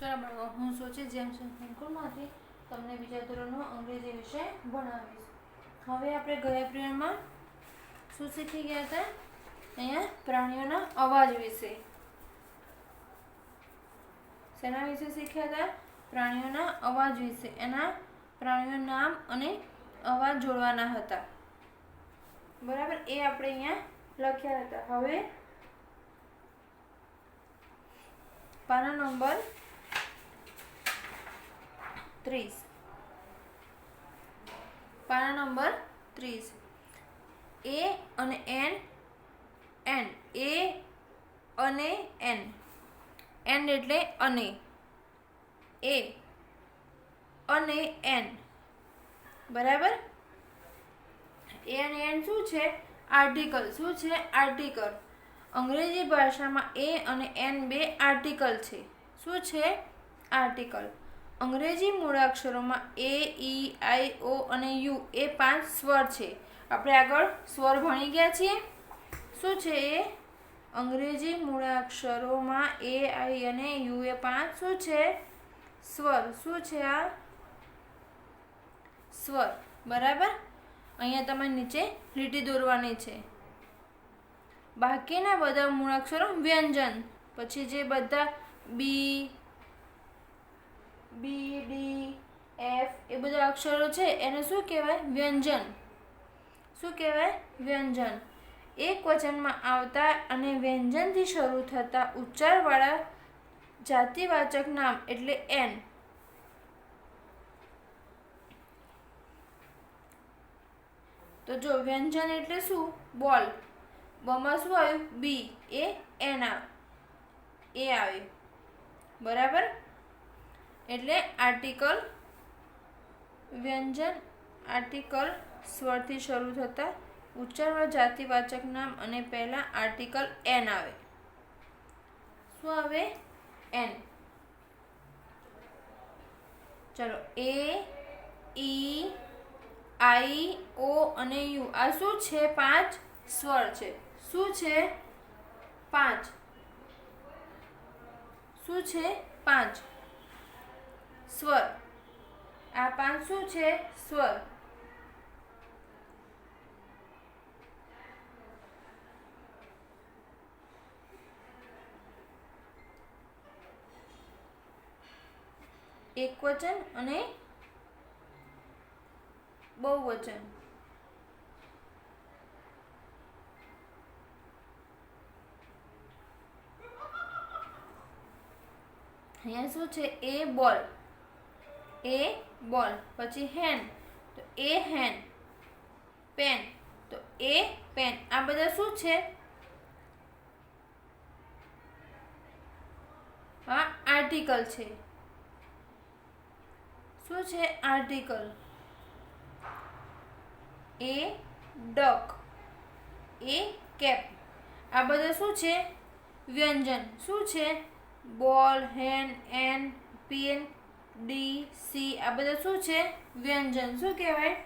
ચાલો બાળકો, હું સોચી જેમસન સંકુલમાંથી તમને બીજા ધોરણનો અંગ્રેજી વિષય ભણાવીશ. હવે આપણે ગયા પીરિયડમાં શું શીખી ગયા હતા? અહીંયા પ્રાણીઓના અવાજ વિશે. શેના વિશે શીખ્યા હતા? પ્રાણીઓના અવાજ વિશે. એના પ્રાણીઓના નામ અને અવાજ જોડવાના હતા. બરાબર, એ આપણે અહીંયા લખ્યા હતા. હવે પાના નંબર 30. પાના નંબર 30. એ અને એન. એ અને એન. એન એટલે અને. એ અને એન. બરાબર. એ અને એન શું છે? આર્ટિકલ. શું છે? આર્ટિકલ. અંગ્રેજી ભાષામાં એ અને એન બે આર્ટિકલ છે. શું છે? આર્ટિકલ. અંગ્રેજી મૂળાક્ષરોમાં એ, ઈ, આઈ, ઓ અને યુ એ 5 સ્વર છે. આપણે આગળ સ્વર ભણી ગયા છીએ. શું છે એ? અંગ્રેજી મૂળાક્ષરોમાં એ, આઈ અને યુ એ 5 શું છે? સ્વર. શું છે આ? સ્વર. બરાબર. અહીંયા તમારે નીચે લીટી દોરવાની છે. બાકીના બધા મૂળાક્ષરો વ્યંજન. પછી જે બધા બી, ડી, એફ એ બધા અક્ષરો છે એને શું કહેવાય? વ્યંજન. શું કહેવાય? વ્યંજન. એક વચનમાં આવતા અને વ્યંજનથી શરૂ થતા ઉચ્ચારવાળા જાતિવાચક નામ એટલે એન. તો જો વ્યંજન એટલે શું? બોલ. બમાં શું આવ્યું? બી. એ એન આવે. બરાબર. એટલે આર્ટિકલ વ્યંજન. આર્ટિકલ સ્વરથી શરૂ થતા ઉચ્ચારવાળા જાતિવાચક નામ અને પહેલા આર્ટિકલ એન આવે. શું આવે? એન. ચલો, એ, ઈ, આઈ, ઓ અને યુ આ શું છે? 5 સ્વર છે. શું છે? 5. શું છે? 5 સ્વર. આ 5 શું છે? સ્વર. એકવચન અને બહુવચન. અહીંયા શું છે? એ બોલ. એ બોલ. પછી હેન તો એ હેન. પેન તો એ પેન. આ બધા શું છે? આ આર્ટિકલ છે. શું છે? આર્ટિકલ. એ ડક. એ કેપ. આ બધા શું છે? વ્યંજન. શું છે? બોલ, હેન, એન, પેન, ડી, સી આ બધા શું છે? વ્યંજન. શું કહેવાય?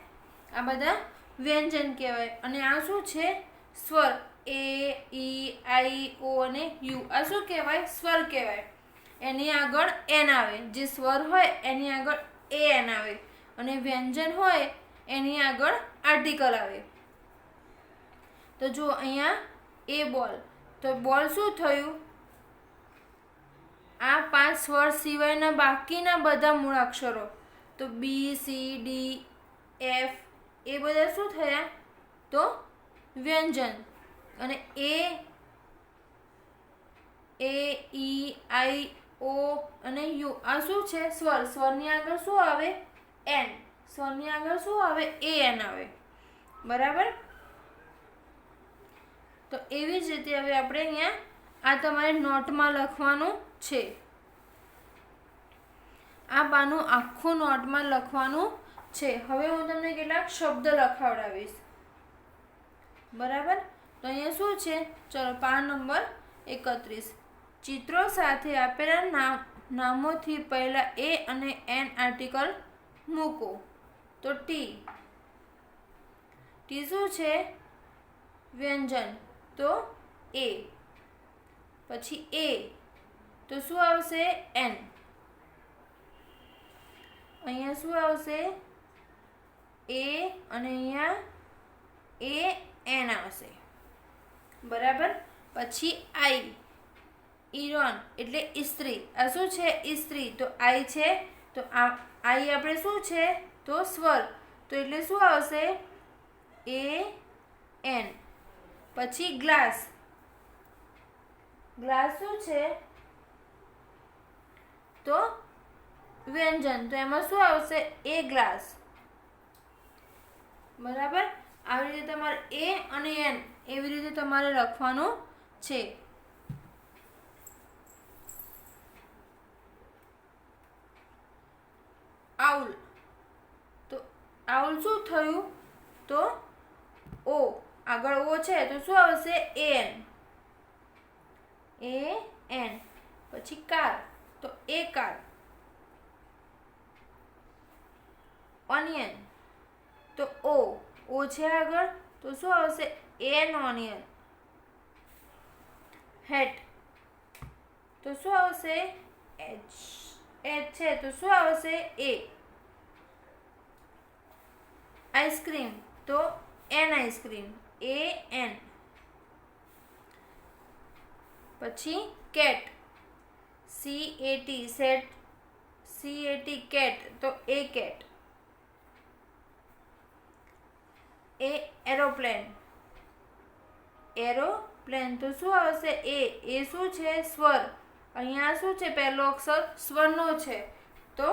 આ બધા વ્યંજન કહેવાય. અને આ શું છે? સ્વર. એ, ઈ, આઈ, ઓ અને યુ આ શું કહેવાય? સ્વર કહેવાય. એની આગળ એન આવે. જે સ્વર હોય એની આગળ એ એન આવે અને વ્યંજન હોય એની આગળ આર્ટિકલ આવે. તો જો અહીંયા એ બોલ. તો બોલ શું થયું? આ 5 સ્વર સિવાયના બાકીના બધા મૂળાક્ષરો તો બી, સી, ડી, એફ એ બધા શું થયા? તો વ્યંજન. અને એ, ઈ, આઈ, ઓ અને યુ આ શું છે? સ્વર. સ્વરની આગળ શું આવે? એન. સ્વરની આગળ શું આવે? એ એન આવે. બરાબર. તો એવી જ રીતે હવે આપણે અહીંયા આ તમારે નોટમાં લખવાનું છે. આ બાનું આખું નોટમાં લખવાનું છે. હવે હું તમને કેટલાક શબ્દ લખાવડાવીશ. બરાબર. તો અહીંયા શું છે? ચલો, પાના નંબર 31. ચિત્રો સાથે આપેલા નામોથી પહેલા એ અને એન આર્ટિકલ મૂકો. તો ટી. ટી શું છે? વ્યંજન. તો એ. પછી એ તો શું આવશે? એન. અહીંયા શું આવશે? એ અને અહીંયા AN આવશે, બરાબર. પછી આઈ, ઈરોન એટલે ઇસ્ત્રી. આ શું છે? ઇસ્ત્રી. તો આઈ છે, તો આઈ આપણે શું છે? તો સ્વર. તો એટલે શું આવશે? AN. પછી ગ્લાસ. ગ્લાસ શું છે? તો વ્યંજન. તો એમાં શું આવશે? એ ગ્લાસ, બરાબર. આવી રીતે તમારે એ અને એન એવી રીતે તમારે લખવાનું છે. આઉલ. તો આઉલ શું થયું? તો ઓ, આગળ ઓ છે તો શું આવશે? AN. પછી કાર, તો એ કાર. ઓનિયન, તો ઓ છે આગળ, તો શું આવશે? AN onion. હેટ, તો શું આવશે? H છે તો શું આવશે? A. આઈસ્ક્રીમ, તો N આઈસ્ક્રીમ, AN. પછી કેટ, CAT, કેટ, તો A કેટ. એરોપ્લેન, તો શું આવશે? એ શું છે? સ્વર. અહીંયા શું છે? પહેલો અક્ષર સ્વરનો છે, તો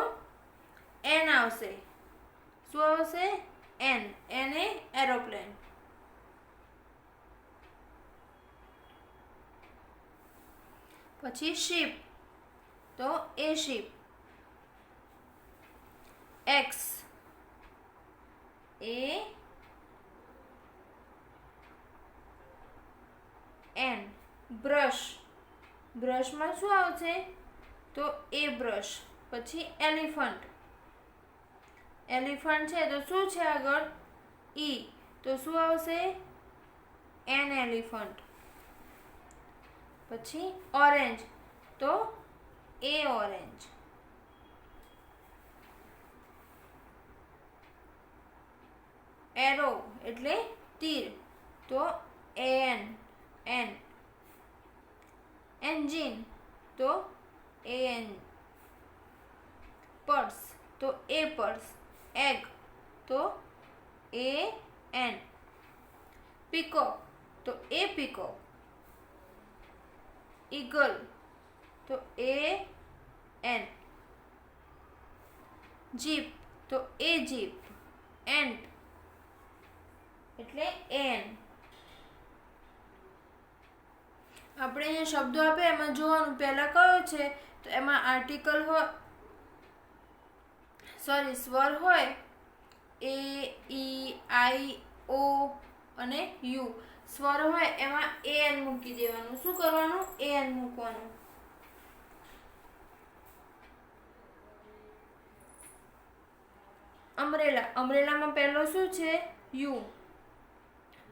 N આવશે. શું આવશે? N એ એરોપ્લેન. પછી શીપ, તો એ શીપ. X, AN. બ્રશ, બ્રશમાં શું આવશે? તો એ બ્રશ. પછી એલિફન્ટ, છે તો શું છે આગળ? ઈ, તો શું આવશે? N elephant. પછી ઓરેન્જ, તો A ઓરેન્જ. એરો એટલે તીર, તો AN. એન્જિન, તો AN. પર્સ, તો A પર્સ. એગ, તો AN. પીકોક, તો A પીકોક. ઈગલ, તો AN. જીપ, તો A જીપ. એન્ટ એટલે AN. આપણે અહીંયા શબ્દો આપે એમાં જોવાનું પહેલા કયો છે, તો એમાં આર્ટિકલ હોય, સ્વર હોય A, E, I, O અને U. સ્વર હોય એમાં AN મૂકી દેવાનું. શું કરવાનું? AN મૂકવાનું. અમરેલા, અમરેલામાં પહેલો શું છે? U,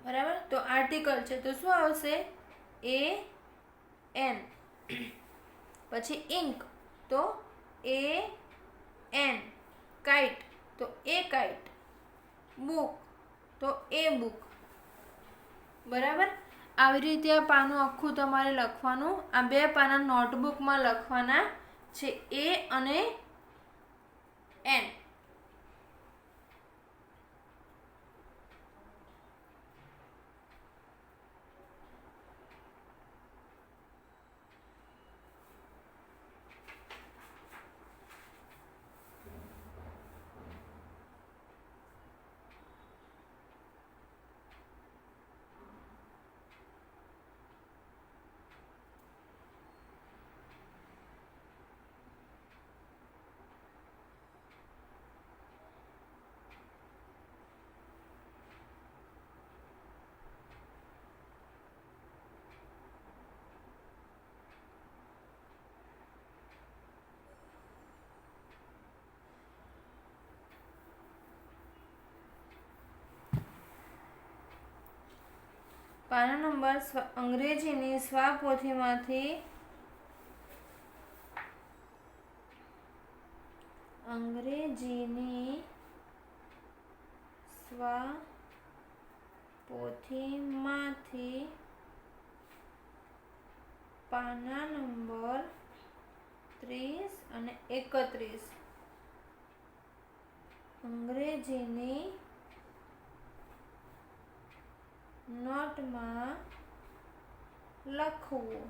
બરાબર. તો આર્ટિકલ છે તો શું આવશે? AN. પછી ઇંક, તો AN. કાઇટ, તો A કાઇટ. બુક, તો A બુક, બરાબર. આવી રીતે આ પાનું આખું તમારે લખવાનું. આ 2 પાના નોટબુકમાં લખવાના છે, A અને N. પાના નંબર અંગ્રેજીની સ્વાપોથીમાંથી અંગ્રેજીની સ્વપોથીમાંથી પાના નંબર 30 અને 31 અંગ્રેજીની નોટમાં લખવું.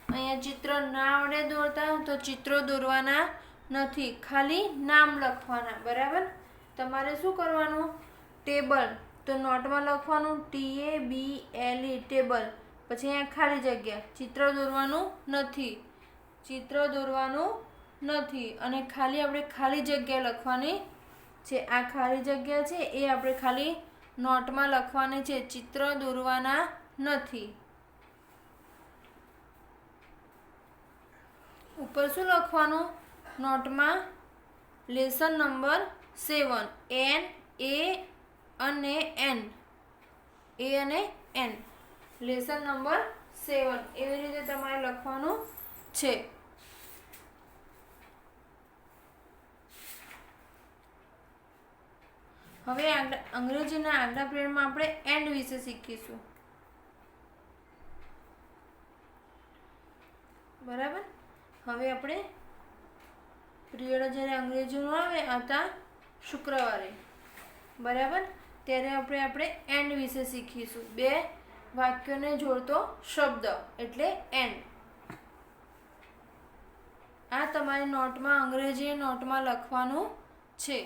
અહીંયા ચિત્ર ના આવડે દોરતા તો ચિત્રો દોરવાના નથી, ખાલી નામ લખવાના. બરાબર? તમારે શું કરવાનું? ટેબલ, તો નોટમાં લખવાનું TABLE ટેબલ. પછી અહીંયા ખાલી જગ્યા. ચિત્ર દોરવાનું નથી અને ખાલી આપણે ખાલી જગ્યા લખવાની છે. આ ખાલી જગ્યા છે એ આપણે ખાલી નોટમાં લખવાની છે, ચિત્ર દોરવાના નથી. ઉપર શું લખવાનું? નોટમાં લેસન નંબર 7 N A અને N, A અને N, લેસન નંબર 7 એવી રીતે તમારે લખવાનું છે. હવે અંગ્રેજીના આગલા પીરિયડમાં આપણે એન્ડ વિશે શીખીશું. બરાબર? હવે આપણે પીરિયડ જ્યારે અંગ્રેજીનું આવે હતા શુક્રવારે, બરાબર, ત્યારે આપણે એન્ડ વિશે શીખીશું. 2 વાક્યોને જોડતો શબ્દ એટલે એન્ડ. આ તમારી નોટમાં અંગ્રેજી નોટમાં લખવાનું છે.